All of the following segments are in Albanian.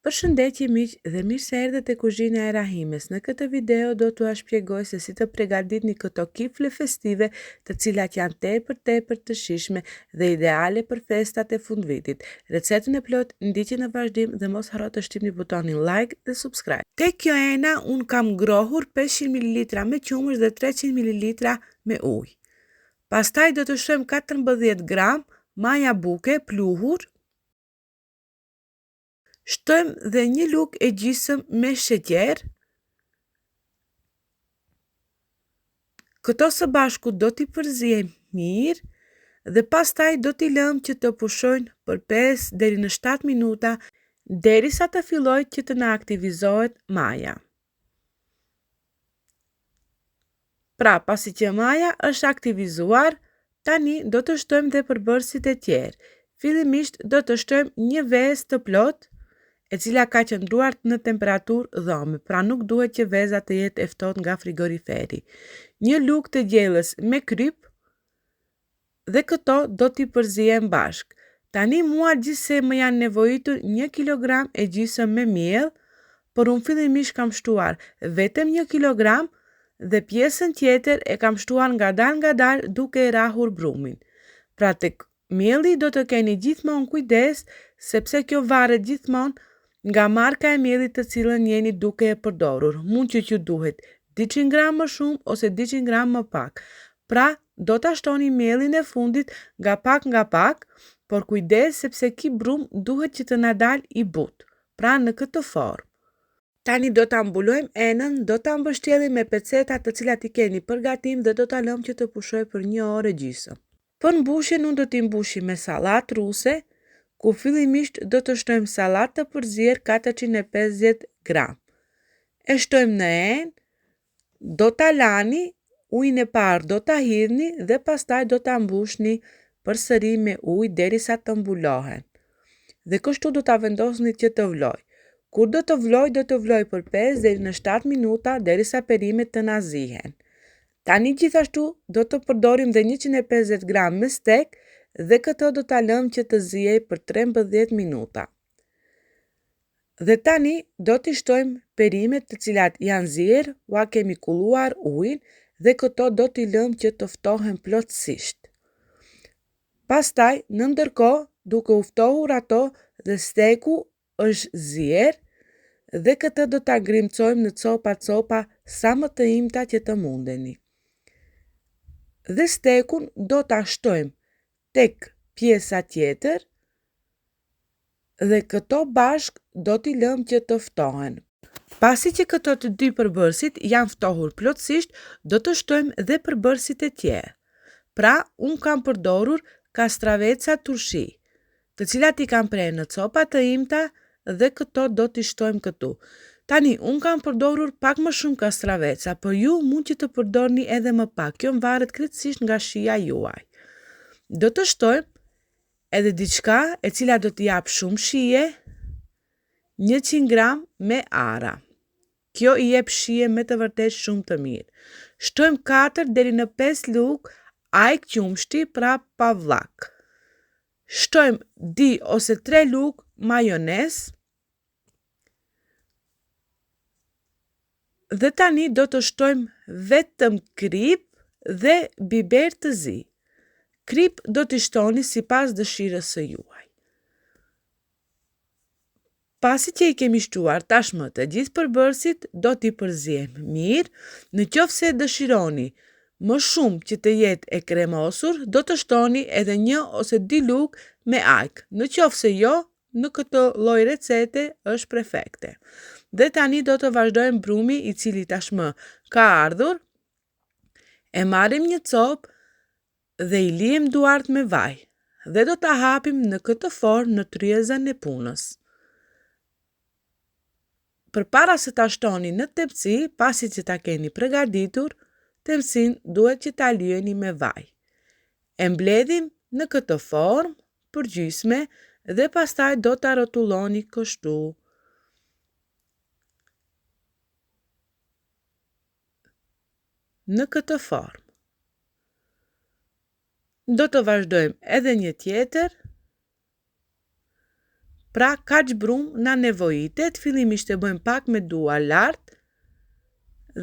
Përshëndetje miq dhe mirë se erdhët te kuzhina e Rahimes. Në këtë video do t'ua shpjegoj se si të përgatitni këto kifle festive, të cilat janë tepër të shijshme dhe ideale për festat e fundvitit. Recetën e plot ndiqni në vazhdim dhe mos harro të shtypni butonin like dhe subscribe. Tek kjo ena un kam ngrohur 500 ml me qumësht dhe 300 ml me ujë. Pastaj do të shtojmë 14 gram maja buke pluhur. Shtojmë dhe një lugë e gjysmë me sheqer. Këto së bashku do t'i përzijmë mirë dhe pastaj do t'i lëmë që të pushojnë për 5 deri në 7 minuta derisa të fillojë që të na aktivizohet maja. Pra, pasi që maja është aktivizuar, tani do të shtojmë dhe përbërësit e tjerë. Fillimisht do të shtojmë një vezë të plotë, e cila ka qëndruar në temperaturë dhome, pra nuk duhet që veza të jetë e ftohtë nga frigoriferi. Një lugë të gjellës me kryp dhe këto do t'i përzijem bashk. Tani mua gjithsej më janë nevojitur 1 kilogram e gjysmë me miell, por unë fillimisht kam shtuar vetëm 1 kilogram dhe pjesën tjetër e kam shtuar nga dal duke e rahur brumin. Pra tek mielli do të keni gjithmonë kujdes, sepse kjo varet gjithmonë nga marka e miellit të cilën jeni duke e përdorur. Mund që ju duhet 200 gram më shumë ose 200 gram më pak. Pra, do ta shtoni miellin e fundit nga pak, por kujdes sepse ky brum duhet që të na dalë i butë. Pra në këtë formë. Tani do ta mbulojmë enën, do ta mbështjellim me pecetat të cilat i keni për gatim dhe do ta lëmë që të pushojë për 1 orë e gjysmë. Për mbushjen unë do t'i mbushi me sallatë ruse, ku fillimisht do të shtojmë sallatë të përzier 450 gram. E shtojmë në enë, do ta lani, ujin e parë do ta hidhni dhe pastaj do ta mbushni përsëri me ujë derisa të mbulohen. Dhe kështu do ta vendosni që të vlojë. Kur do të vloj për 5 deri në 7 minuta derisa perimet të na zihen. Tani gjithashtu do të përdorim dhe 150 gram mestek dhe këto do ta lëmë që të zihej për 13 minuta. Dhe tani do t'i shtojmë perimet të cilat janë zier, ua kemi kulluar ujin dhe këto do t'i lëmë që të ftohen plotësisht. Pastaj, në ndërkohë, duke u ftohur ato dhe steku është zier dhe këtë do ta grimcojmë në copa sa më të imta që të mundeni. Dhe stekun do ta shtojmë tek pjesa tjetër dhe këto bashk do t'i lëmë që të ftohen. Pasi që këto të dy përbërësit janë ftohur plotësisht, do të shtojmë dhe përbërësit e tjerë. Pra, unë kam përdorur kastraveca turshi, të cilat i kam prerë në copa të imta dhe këto do t'i shtojmë këtu. Tani, unë kam përdorur pak më shumë kastraveca, por ju mund që të përdorni edhe më pak. Kjo varet krejtësisht nga shija juaj. Do të shtojmë edhe diçka e cila do t'i jap shumë shije, 100 gram me ara. Kjo i jep shije me të vërtet shumë të mirë. Shtojmë 4 deri në 5 lugë ajk qumshti, pra pavllak. Shtojmë 2 ose 3 lugë majonez. Dhe tani do të shtojmë vetëm krip dhe biber të zi. Krip do t'i shtoni sipas dëshirës së juaj. Pasi që i kemi shtuar tashmë të gjithë përbërësit, do t'i përzijmë mirë. Në qoftë se dëshironi më shumë që të jetë e kremosur, do të shtoni edhe 1 ose 2 lugë me ajk. Në qoftë se jo, në këtë lloj recete është perfekte. Dhe tani do të vazhdojmë brumi i cili tashmë ka ardhur. E marrim një copë dhe i lijem duart me vaj dhe do ta hapim në këtë formë në tryezën e punës. Përpara se ta shtoni në tepsi, pasi që ta keni përgatitur, tepsin duhet që ta lyeni me vaj. E mbledhim në këtë formë përgjysme dhe pastaj do ta rrotulloni kështu. Në këtë formë. Do të vazhdojmë edhe një tjetër. Pra, kaq brumë na nevojitet, fillimisht e bëjmë pak me dua lart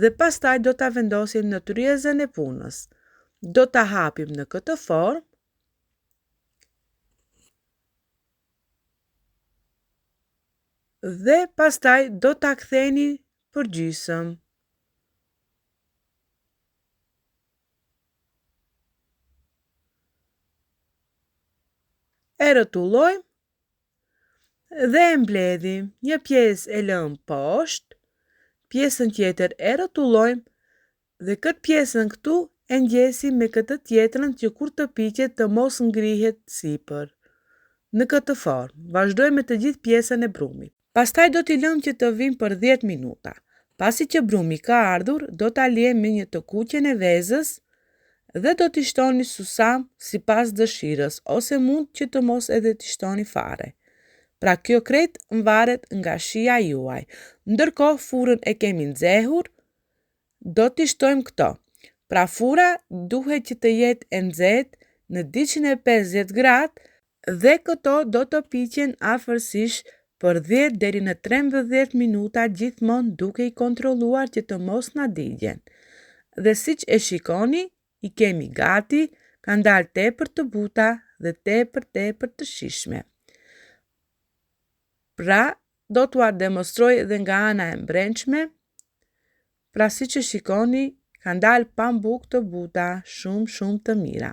dhe pastaj do ta vendosim në tryezën e punës. Do ta hapim në këtë formë dhe pastaj do ta ktheni për gjysmë. E rrotullojmë dhe e mbledhim. Një pjesë e lëm poshtë, pjesën tjetër e rrotullojmë dhe këtë pjesën këtu e ngjesim me këtë tjetrën që kur të piqet të mos ngrihet sipër. Në këtë formë, vazhdojmë me të gjithë pjesën e brumit. Pastaj do t'i lëmë që të vinë për 10 minuta. Pasi që brumi ka ardhur, do t'a liejmë me një të kuqen e vezës dhe do t'i shtoni susam sipas dëshirës, ose mund që të mos edhe t'i shtoni fare. Pra kjo krejt varet nga shija juaj. Ndërkohë furrën e kemi nxehur, do t'i shtojmë këto. Pra fura duhet që të jetë e nxehtë në 250 gradë dhe këto do të piqen afërsisht për 10 deri në 13 minuta, gjithmonë duke i kontrolluar që të mos na digjen. Dhe siç e shikoni, i kemi gati, kanë dalë tepër të buta dhe tepër të shijshme. Pra, do t'ua demonstroj edhe nga ana e mbrëmshme. Pra, siç e shikoni, kanë dalë pambuk të buta, shumë të mira.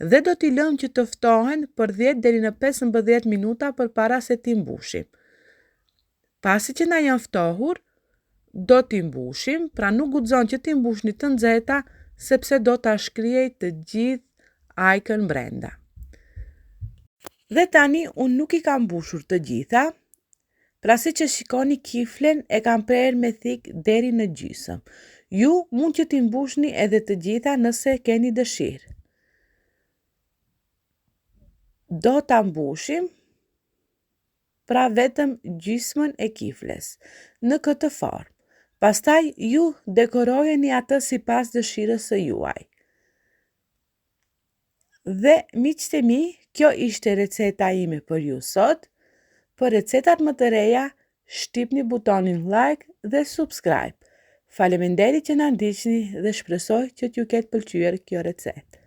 Dhe do t'i lëmë që të ftohen për 10 deri në 15 minuta përpara se t'i mbushim. Pasi që na janë ftohur, do t'i mbushim, pra nuk guxon që t'i mbushni të nxehta, sepse do t'a shkrijej të gjithë ajkën brenda. Dhe tani unë nuk i kam mbushur të gjitha, pra si që shikoni kiflen e kam prerë me thik deri në gjysmë. Ju mund që t'i mbushni edhe të gjitha nëse keni dëshirë. Do t'a mbushim, pra vetëm gjysmën e kifles, në këtë formë. Pastaj ju dekorojeni atë sipas dëshirës së juaj. Dhe miqtë e mi, kjo ishte receta ime për ju sot. Për recetat më të reja, shtypni butonin like dhe subscribe. Faleminderit që na ndiqni dhe shpresoj që t'ju ketë pëlqyer kjo recetë.